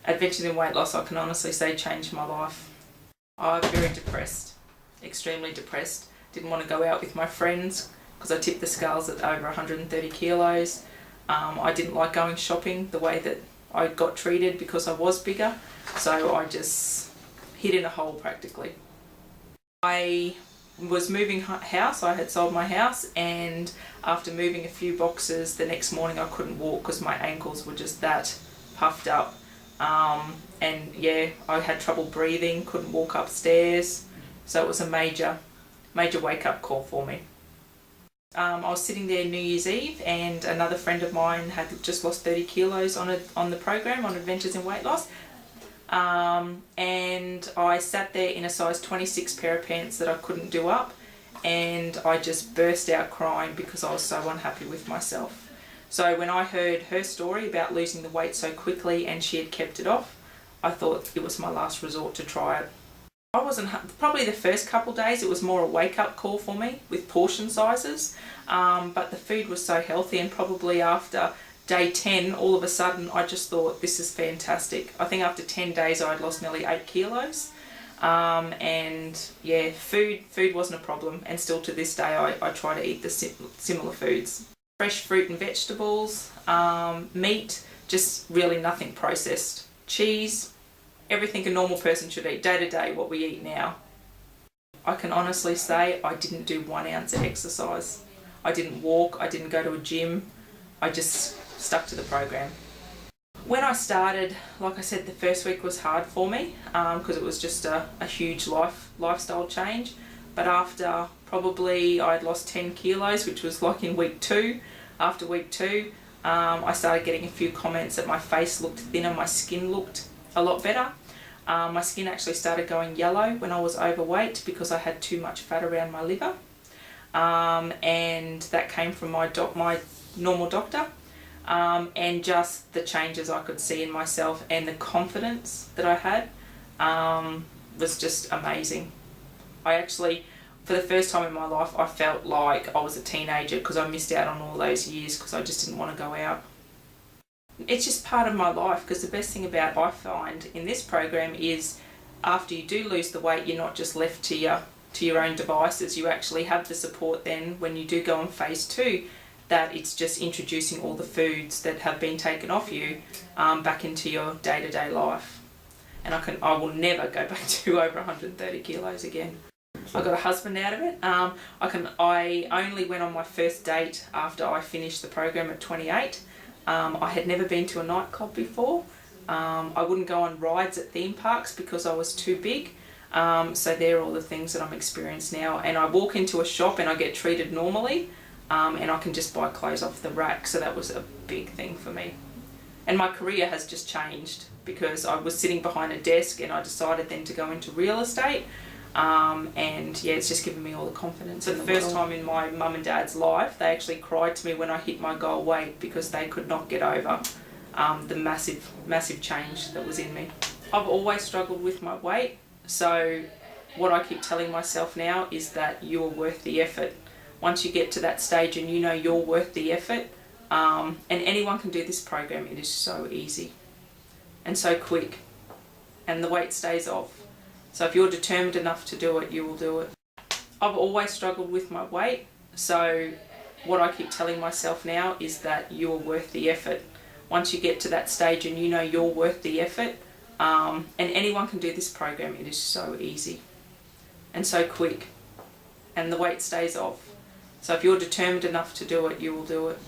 Adventures in Weight Loss, I can honestly say, changed my life. I was very depressed, extremely depressed. Didn't want to go out with my friends because I tipped the scales at over 130 kilos. I didn't like going shopping the way that I got treated because I was bigger. So I just hid in a hole practically. I was moving house. I had sold my house, and after moving a few boxes, the next morning I couldn't walk because my ankles were just that puffed up. And yeah, I had trouble breathing, couldn't walk upstairs. So it was a major wake-up call for me. I was sitting there New Year's Eve, and another friend of mine had just lost 30 kilos on the program, on Adventures in Weight Loss. And I sat there in a size 26 pair of pants that I couldn't do up, and I just burst out crying because I was so unhappy with myself. So when I heard her story about losing the weight so quickly and she had kept it off, I thought it was my last resort to try it. I wasn't, probably the first couple of days it was more a wake-up call for me with portion sizes, but the food was so healthy, and probably after day 10 all of a sudden I just thought, this is fantastic. I think after 10 days I had lost nearly 8 kilos, and yeah, food wasn't a problem, and still to this day I try to eat the similar foods. Fresh fruit and vegetables, meat, just really nothing processed. Cheese, everything a normal person should eat, day to day what we eat now. I can honestly say I didn't do 1 ounce of exercise. I didn't walk, I didn't go to a gym, I just stuck to the program. When I started, like I said, the first week was hard for me because it was just a huge lifestyle change. But after probably I'd lost 10 kilos, which was like in week 2, after week 2, I started getting a few comments that my face looked thinner, my skin looked a lot better. My skin actually started going yellow when I was overweight because I had too much fat around my liver. And that came from my normal doctor. And just the changes I could see in myself and the confidence that I had was just amazing. I actually, for the first time in my life, I felt like I was a teenager because I missed out on all those years because I just didn't want to go out. It's just part of my life, because the best thing about I find in this program is after you do lose the weight, you're not just left to your own devices. You actually have the support then when you do go on phase 2, that it's just introducing all the foods that have been taken off you back into your day-to-day life. And I will never go back to over 130 kilos again. I got a husband out of it. I only went on my first date after I finished the program at 28. I had never been to a nightclub before. I wouldn't go on rides at theme parks because I was too big. So they're all the things that I'm experiencing now. And I walk into a shop and I get treated normally, and I can just buy clothes off the rack. So that was a big thing for me. And my career has just changed because I was sitting behind a desk and I decided then to go into real estate. And yeah, it's just given me all the confidence. So the first time in my mum and dad's life, they actually cried to me when I hit my goal weight because they could not get over the massive change that was in me. I've always struggled with my weight, so what I keep telling myself now is that you're worth the effort. Once you get to that stage and you know you're worth the effort, and anyone can do this program, it is so easy and so quick, and the weight stays off. So if you're determined enough to do it, you will do it. I've always struggled with my weight, so what I keep telling myself now is that you're worth the effort. Once you get to that stage and you know you're worth the effort, and anyone can do this program, it is so easy and so quick, and the weight stays off. So if you're determined enough to do it, you will do it.